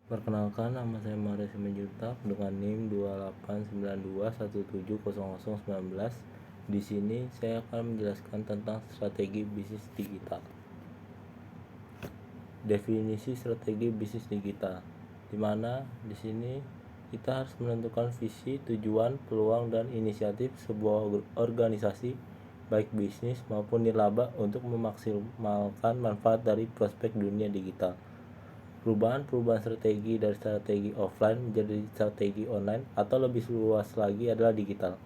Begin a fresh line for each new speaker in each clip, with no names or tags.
Perkenalkan, nama saya Mario Simanjuntak dengan NIM 2892170019. Di sini saya akan menjelaskan tentang strategi bisnis digital. Definisi strategi bisnis digital, di mana di sini kita harus menentukan visi, tujuan, peluang, dan inisiatif sebuah organisasi baik bisnis maupun nirlaba untuk memaksimalkan manfaat dari prospek dunia digital. Perubahan strategi dari strategi offline menjadi strategi online atau lebih luas lagi adalah digital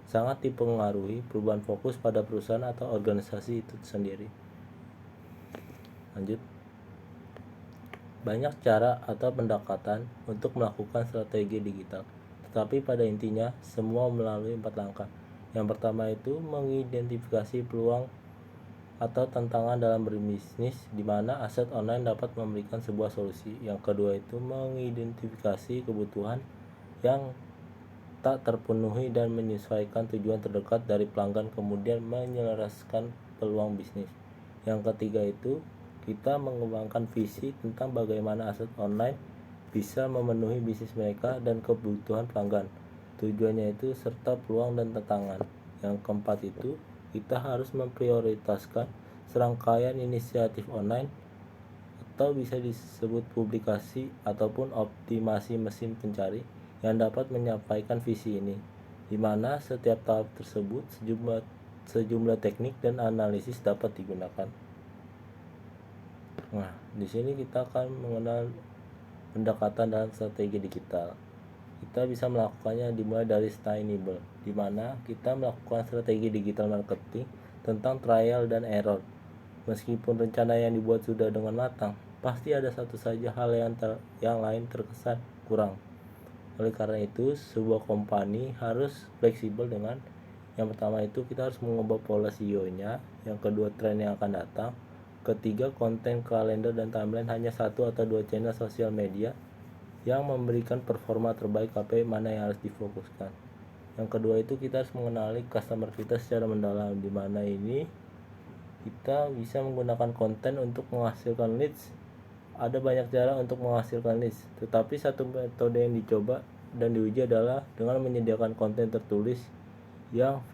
sangat dipengaruhi perubahan fokus pada perusahaan atau organisasi itu sendiri. Lanjut. Banyak cara atau pendekatan untuk melakukan strategi digital, tetapi pada intinya semua melalui 4 langkah. Yang pertama itu mengidentifikasi peluang atau tantangan dalam berbisnis di mana aset online dapat memberikan sebuah solusi. Yang kedua itu mengidentifikasi kebutuhan yang tak terpenuhi dan menyesuaikan tujuan terdekat dari pelanggan, kemudian menyelaraskan peluang bisnis. Yang ketiga itu kita mengembangkan visi tentang bagaimana aset online bisa memenuhi bisnis mereka dan kebutuhan pelanggan, tujuannya itu serta peluang dan tantangan. Yang keempat itu kita harus memprioritaskan serangkaian inisiatif online atau bisa disebut publikasi ataupun optimasi mesin pencari yang dapat menyampaikan visi ini, di mana setiap tahap tersebut sejumlah teknik dan analisis dapat digunakan. Nah, di sini kita akan mengenal pendekatan dalam strategi digital. Kita bisa melakukannya dimulai dari sustainable, di mana kita melakukan strategi digital marketing tentang trial dan error. Meskipun rencana yang dibuat sudah dengan matang, pasti ada satu saja hal yang lain terkesan kurang. Oleh karena itu, sebuah company harus fleksibel dengan yang pertama itu kita harus mengubah pola SEO-nya, yang kedua tren yang akan datang, ketiga konten kalender dan timeline hanya satu atau dua channel sosial media yang memberikan performa terbaik KPI mana yang harus difokuskan. Yang kedua itu kita harus mengenali customer kita secara mendalam, di mana ini kita bisa menggunakan konten untuk menghasilkan leads. Ada banyak cara untuk menghasilkan leads, tetapi satu metode yang dicoba dan diuji adalah dengan menyediakan konten tertulis yang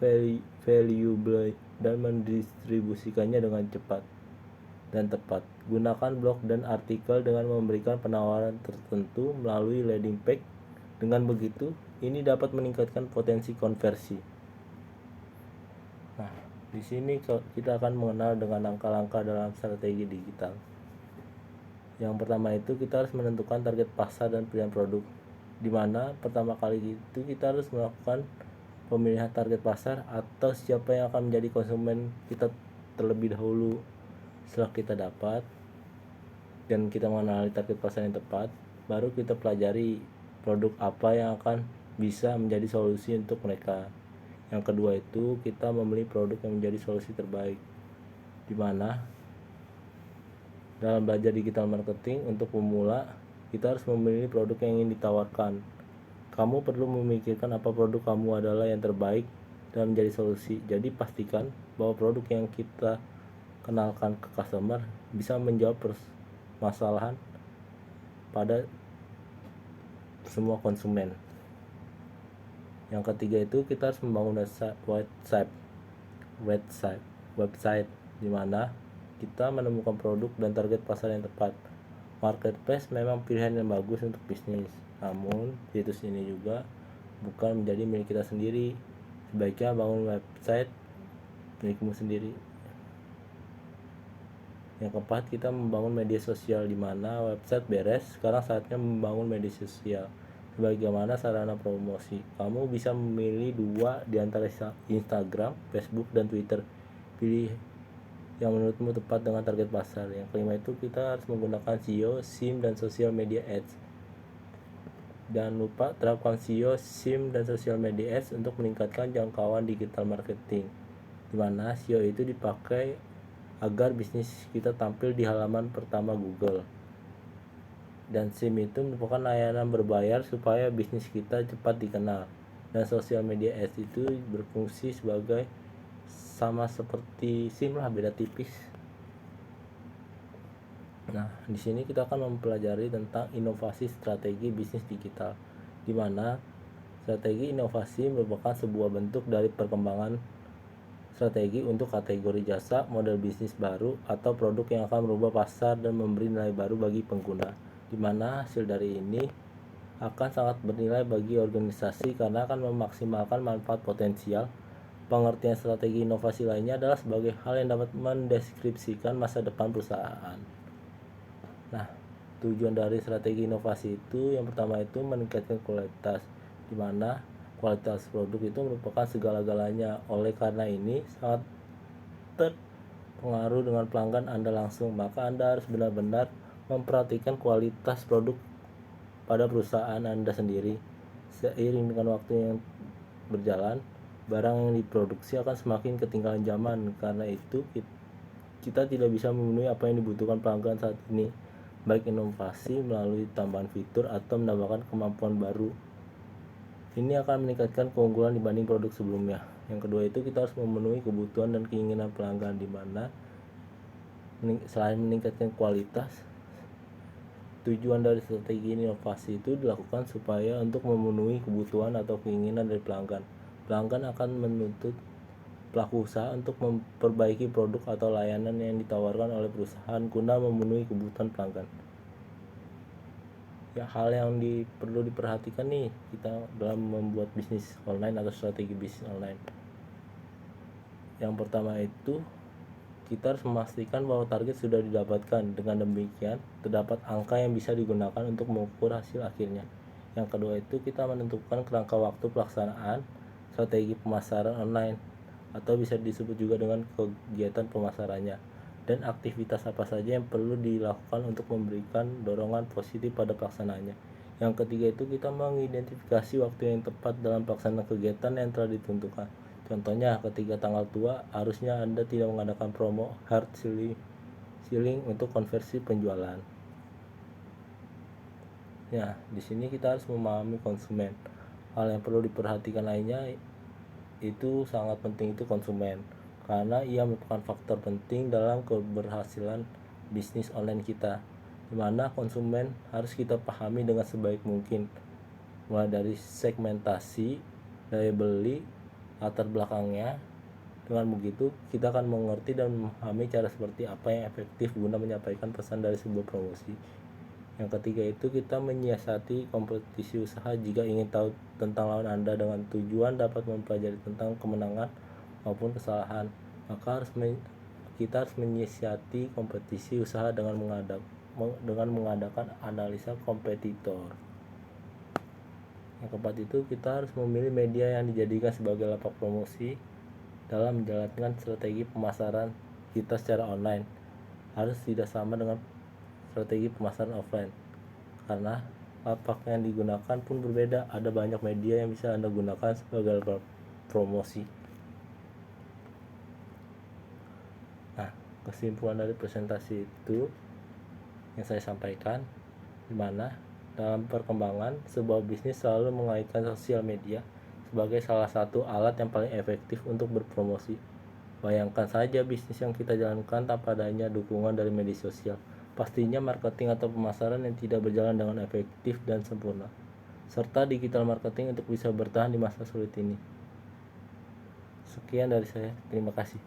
valuable dan mendistribusikannya dengan cepat dan tepat. Gunakan blog dan artikel dengan memberikan penawaran tertentu melalui landing page. Dengan begitu, ini dapat meningkatkan potensi konversi. Nah, di sini kita akan mengenal dengan langkah-langkah dalam strategi digital. Yang pertama itu kita harus menentukan target pasar dan pilihan produk, di mana pertama kali itu kita harus melakukan pemilihan target pasar atau siapa yang akan menjadi konsumen kita terlebih dahulu. Setelah kita dapat dan kita mengenali target pasar yang tepat, baru kita pelajari produk apa yang akan bisa menjadi solusi untuk mereka. Yang kedua itu kita memilih produk yang menjadi solusi terbaik, di mana dalam belajar digital marketing untuk pemula kita harus memilih produk yang ingin ditawarkan. Kamu perlu memikirkan apa produk kamu adalah yang terbaik dan menjadi solusi. Jadi pastikan bahwa produk yang kita kenalkan ke customer bisa menjawab permasalahan pada semua konsumen. Yang ketiga itu kita harus membangun website di mana kita menemukan produk dan target pasar yang tepat. Marketplace memang pilihan yang bagus untuk bisnis, namun situs ini juga bukan menjadi milik kita sendiri. Sebaiknya bangun website milikmu sendiri. Yang keempat, kita membangun media sosial, di mana website beres, sekarang saatnya membangun media sosial. Sebagaimana sarana promosi, kamu bisa memilih dua di antara Instagram, Facebook, dan Twitter. Pilih yang menurutmu tepat dengan target pasar. Yang kelima itu kita harus menggunakan SEO, SIM, dan social media ads. Jangan lupa terapkan SEO, SIM, dan social media ads untuk meningkatkan jangkauan digital marketing, di mana SEO itu dipakai agar bisnis kita tampil di halaman pertama Google. Dan SIM itu merupakan layanan berbayar supaya bisnis kita cepat dikenal. Dan social media ads itu berfungsi sebagai sama seperti SIM lah, beda tipis. Nah, di sini kita akan mempelajari tentang inovasi strategi bisnis digital, di mana strategi inovasi merupakan sebuah bentuk dari perkembangan strategi untuk kategori jasa, model bisnis baru, atau produk yang akan merubah pasar dan memberi nilai baru bagi pengguna, di mana hasil dari ini akan sangat bernilai bagi organisasi karena akan memaksimalkan manfaat potensial. Pengertian strategi inovasi lainnya adalah sebagai hal yang dapat mendeskripsikan masa depan perusahaan. Nah, tujuan dari strategi inovasi itu yang pertama itu meningkatkan kualitas, di mana kualitas produk itu merupakan segala-galanya. Oleh karena ini sangat terpengaruh dengan pelanggan Anda langsung, maka Anda harus benar-benar memperhatikan kualitas produk pada perusahaan Anda sendiri. Seiring dengan waktu yang berjalan, barang yang diproduksi akan semakin ketinggalan zaman. Karena itu kita tidak bisa memenuhi apa yang dibutuhkan pelanggan saat ini, baik inovasi melalui tambahan fitur atau menambahkan kemampuan baru. Ini akan meningkatkan keunggulan dibanding produk sebelumnya. Yang kedua itu kita harus memenuhi kebutuhan dan keinginan pelanggan, di mana selain meningkatkan kualitas, tujuan dari strategi inovasi itu dilakukan supaya untuk memenuhi kebutuhan atau keinginan dari pelanggan. Pelanggan akan menuntut pelaku usaha untuk memperbaiki produk atau layanan yang ditawarkan oleh perusahaan guna memenuhi kebutuhan pelanggan. Ya, hal yang perlu diperhatikan nih kita dalam membuat bisnis online atau strategi bisnis online. Yang pertama itu kita harus memastikan bahwa target sudah didapatkan. Dengan demikian terdapat angka yang bisa digunakan untuk mengukur hasil akhirnya. Yang kedua itu kita menentukan kerangka waktu pelaksanaan strategi pemasaran online, atau bisa disebut juga dengan kegiatan pemasarannya, dan aktivitas apa saja yang perlu dilakukan untuk memberikan dorongan positif pada pelaksanaannya. Yang ketiga itu kita mengidentifikasi waktu yang tepat dalam pelaksanaan kegiatan yang telah ditentukan. Contohnya, ketika tanggal tua, harusnya Anda tidak mengadakan promo hard selling untuk konversi penjualan. Ya, di sini kita harus memahami konsumen. Hal yang perlu diperhatikan lainnya itu sangat penting itu konsumen, karena ia merupakan faktor penting dalam keberhasilan bisnis online kita, dimana konsumen harus kita pahami dengan sebaik mungkin, mulai dari segmentasi, daya beli, latar belakangnya. Dengan begitu kita akan mengerti dan memahami cara seperti apa yang efektif guna menyampaikan pesan dari sebuah promosi. Yang ketiga itu kita menyiasati kompetisi usaha. Jika ingin tahu tentang lawan Anda dengan tujuan dapat mempelajari tentang kemenangan maupun kesalahan, maka kita harus menyiasati kompetisi usaha dengan mengadakan analisa kompetitor. Yang keempat itu kita harus memilih media yang dijadikan sebagai lapak promosi dalam menjalankan strategi pemasaran kita secara online. Harus tidak sama dengan strategi pemasaran offline, karena lapak yang digunakan pun berbeda. Ada banyak media yang bisa Anda gunakan sebagai promosi. Nah, kesimpulan dari presentasi itu yang saya sampaikan, di mana dalam perkembangan sebuah bisnis selalu mengaitkan sosial media sebagai salah satu alat yang paling efektif untuk berpromosi. Bayangkan saja bisnis yang kita jalankan tanpa adanya dukungan dari media sosial. Pastinya marketing atau pemasaran yang tidak berjalan dengan efektif dan sempurna, serta digital marketing untuk bisa bertahan di masa sulit ini. Sekian dari saya, terima kasih.